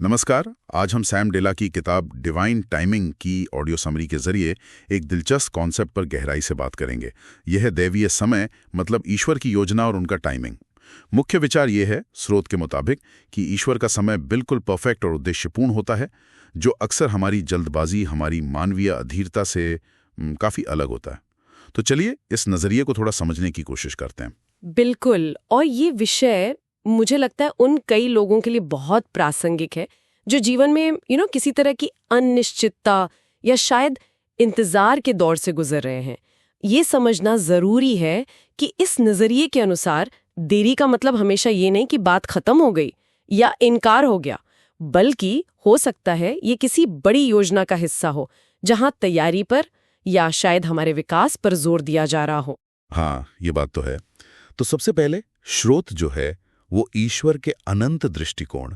नमस्कार। आज हम सैम डेला की किताब डिवाइन टाइमिंग की ऑडियो समरी के जरिए एक दिलचस्प कॉन्सेप्ट पर गहराई से बात करेंगे। यह है दैवीय समय, मतलब ईश्वर की योजना और उनका टाइमिंग। मुख्य विचार यह है, स्रोत के मुताबिक, कि ईश्वर का समय बिल्कुल परफेक्ट और उद्देश्यपूर्ण होता है, जो अक्सर हमारी जल्दबाजी, हमारी मानवीय अधीरता से काफ़ी अलग होता है। तो चलिए इस नज़रिए को थोड़ा समझने की कोशिश करते हैं। बिल्कुल। और ये विषय मुझे लगता है उन कई लोगों के लिए बहुत प्रासंगिक है जो जीवन में किसी तरह की अनिश्चितता या शायद इंतजार के दौर से गुजर रहे हैं। ये समझना जरूरी है कि इस नजरिए के अनुसार देरी का मतलब हमेशा ये नहीं कि बात खत्म हो गई या इनकार हो गया, बल्कि हो सकता है ये किसी बड़ी योजना का हिस्सा हो जहां तैयारी पर या शायद हमारे विकास पर जोर दिया जा रहा हो। हाँ, ये बात तो है। तो सबसे पहले स्रोत जो है वो ईश्वर के अनंत दृष्टिकोण,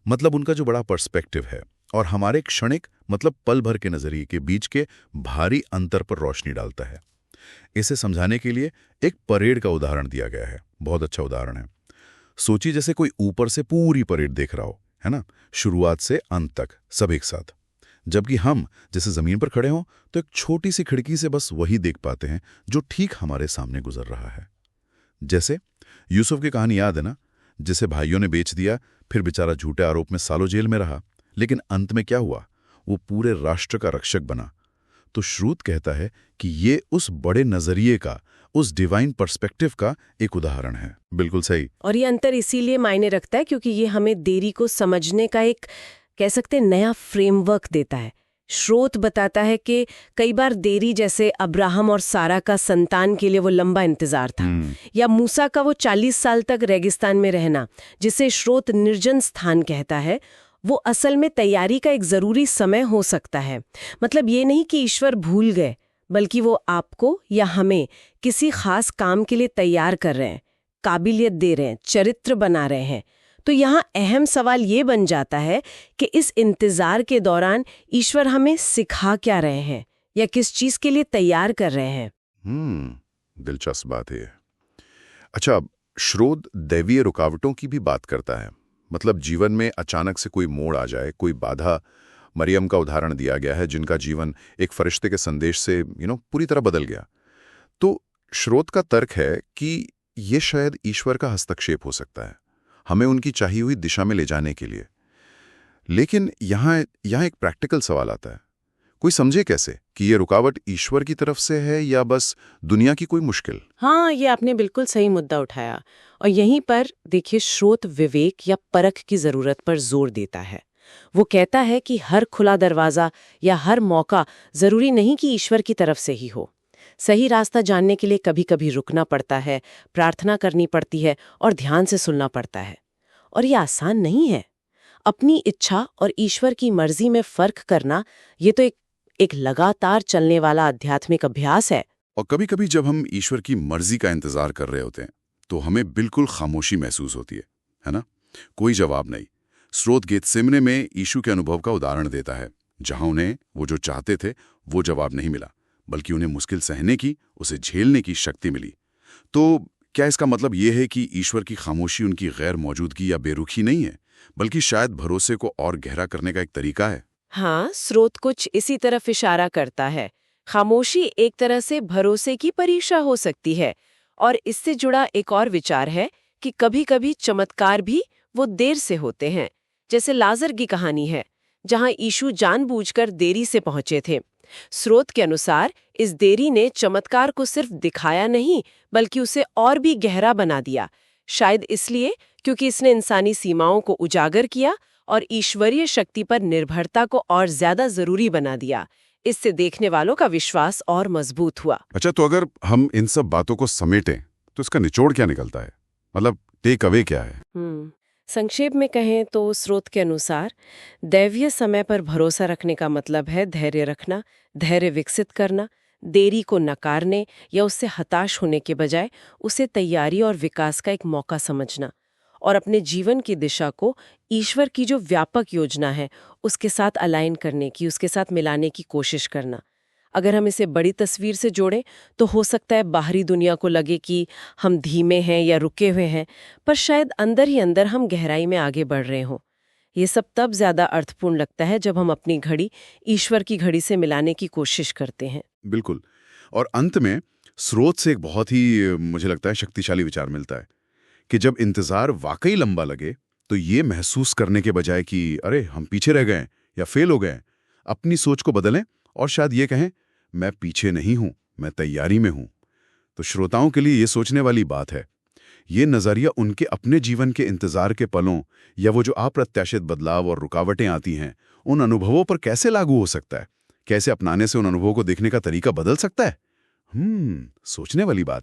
मतलब उनका जो बड़ा पर्सपेक्टिव है, और हमारे क्षणिक, मतलब पल भर के नजरिए के बीच के भारी अंतर पर रोशनी डालता है। इसे समझाने के लिए एक परेड का उदाहरण दिया गया है। बहुत अच्छा उदाहरण है। सोचिए जैसे कोई ऊपर से पूरी परेड देख रहा हो, है ना, शुरुआत से अंत तक सब एक साथ। जबकि हम जैसे जमीन पर खड़े हों तो एक छोटी सी खिड़की से बस वही देख पाते हैं जो ठीक हमारे सामने गुजर रहा है। जैसे यूसुफ की कहानी याद है ना, जिसे भाइयों ने बेच दिया, फिर बेचारा झूठे आरोप में सालों जेल में रहा, लेकिन अंत में क्या हुआ? वो पूरे राष्ट्र का रक्षक बना। तो श्रुत कहता है कि ये उस बड़े नजरिए का, उस डिवाइन पर्सपेक्टिव का एक उदाहरण है। बिल्कुल सही। और ये अंतर इसीलिए मायने रखता है क्योंकि ये हमें देरी को समझने का एक, कह सकते हैं, नया फ्रेमवर्क देता है। स्रोत बताता है कि कई बार देरी, जैसे अब्राहम और सारा का संतान के लिए वो लंबा इंतजार था, या मूसा का वो 40 साल तक रेगिस्तान में रहना, जिसे स्रोत निर्जन स्थान कहता है, वो असल में तैयारी का एक जरूरी समय हो सकता है। मतलब ये नहीं कि ईश्वर भूल गए, बल्कि वो आपको या हमें किसी खास काम के लिए तैयार कर रहे हैं, काबिलियत दे रहे हैं, चरित्र बना रहे हैं। तो यहाँ अहम सवाल ये बन जाता है कि इस इंतजार के दौरान ईश्वर हमें सिखा क्या रहे हैं या किस चीज के लिए तैयार कर रहे हैं। दिलचस्प बात है। अच्छा, श्रोत दैवीय रुकावटों की भी बात करता है। मतलब जीवन में अचानक से कोई मोड़ आ जाए, कोई बाधा। मरियम का उदाहरण दिया गया है, जिनका जीवन एक फरिश्ते के संदेश से पूरी तरह बदल गया। तो श्रोत का तर्क है कि ये शायद ईश्वर का हस्तक्षेप हो सकता है, हमें उनकी चाहिए हुई दिशा में ले जाने के लिए। लेकिन यहाँ एक प्रैक्टिकल सवाल आता है। कोई समझे कैसे कि ये रुकावट ईश्वर की तरफ से है या बस दुनिया की कोई मुश्किल? हाँ, ये आपने बिल्कुल सही मुद्दा उठाया। और यहीं पर देखिए, स्रोत विवेक या परख की जरूरत पर जोर देता है। वो कहता है कि हर खुला दरवाजा या हर मौका जरूरी नहीं कि ईश्वर की तरफ से ही हो। सही रास्ता जानने के लिए कभी कभी रुकना पड़ता है, प्रार्थना करनी पड़ती है और ध्यान से सुनना पड़ता है। और ये आसान नहीं है। अपनी इच्छा और ईश्वर की मर्जी में फर्क करना, ये तो एक लगातार चलने वाला आध्यात्मिक अभ्यास है। और कभी कभी जब हम ईश्वर की मर्जी का इंतजार कर रहे होते हैं तो हमें बिल्कुल खामोशी महसूस होती है ना? कोई जवाब नहीं। स्रोत गेतसेमने में यीशु के अनुभव का उदाहरण देता है, जहां उन्हें वो जो चाहते थे वो जवाब नहीं मिला, बल्कि उन्हें मुश्किल सहने की, उसे झेलने की शक्ति मिली। तो क्या इसका मतलब ये है कि ईश्वर की खामोशी उनकी गैर मौजूदगी या बेरुखी नहीं है, बल्कि शायद भरोसे को और गहरा करने का एक तरीका है? हाँ, स्रोत कुछ इसी तरफ इशारा करता है। खामोशी एक तरह से भरोसे की परीक्षा हो सकती है। और इससे जुड़ा एक और विचार है कि कभी-कभी चमत्कार भी वो देर से होते हैं। जैसे लाजर की कहानी है, जहां यीशु जानबूझकर देरी से पहुंचे थे। स्रोत के अनुसार इस देरी ने चमत्कार को सिर्फ दिखाया नहीं, बल्कि उसे और भी गहरा बना दिया। शायद इसलिए क्योंकि इसने इंसानी सीमाओं को उजागर किया और ईश्वरीय शक्ति पर निर्भरता को और ज्यादा जरूरी बना दिया। इससे देखने वालों का विश्वास और मजबूत हुआ। अच्छा, तो अगर हम इन सब बातों को समेटें तो इसका निचोड़ क्या निकलता है? मतलब टेक अवे क्या है? संक्षेप में कहें तो स्रोत के अनुसार दैवीय समय पर भरोसा रखने का मतलब है धैर्य रखना, धैर्य विकसित करना, देरी को नकारने या उससे हताश होने के बजाय उसे तैयारी और विकास का एक मौका समझना, और अपने जीवन की दिशा को ईश्वर की जो व्यापक योजना है उसके साथ अलाइन करने की, उसके साथ मिलाने की कोशिश करना। अगर हम इसे बड़ी तस्वीर से जोड़ें तो हो सकता है बाहरी दुनिया को लगे कि हम धीमे हैं या रुके हुए हैं, पर शायद अंदर ही अंदर हम गहराई में आगे बढ़ रहे हों। ये सब तब ज्यादा अर्थपूर्ण लगता है जब हम अपनी घड़ी ईश्वर की घड़ी से मिलाने की कोशिश करते हैं। बिल्कुल। और अंत में स्रोत से एक बहुत ही मुझे लगता है शक्तिशाली विचार मिलता है कि जब इंतजार वाकई लंबा लगे तो ये महसूस करने के बजाय कि अरे हम पीछे रह गए या फेल हो गए, अपनी सोच को बदलें और शायद ये कहें मैं पीछे नहीं हूं, मैं तैयारी में हूं। तो श्रोताओं के लिए ये सोचने वाली बात है, ये नजरिया उनके अपने जीवन के इंतजार के पलों या वो जो अप्रत्याशित बदलाव और रुकावटें आती हैं उन अनुभवों पर कैसे लागू हो सकता है? कैसे अपनाने से उन अनुभवों को देखने का तरीका बदल सकता है? सोचने वाली बात।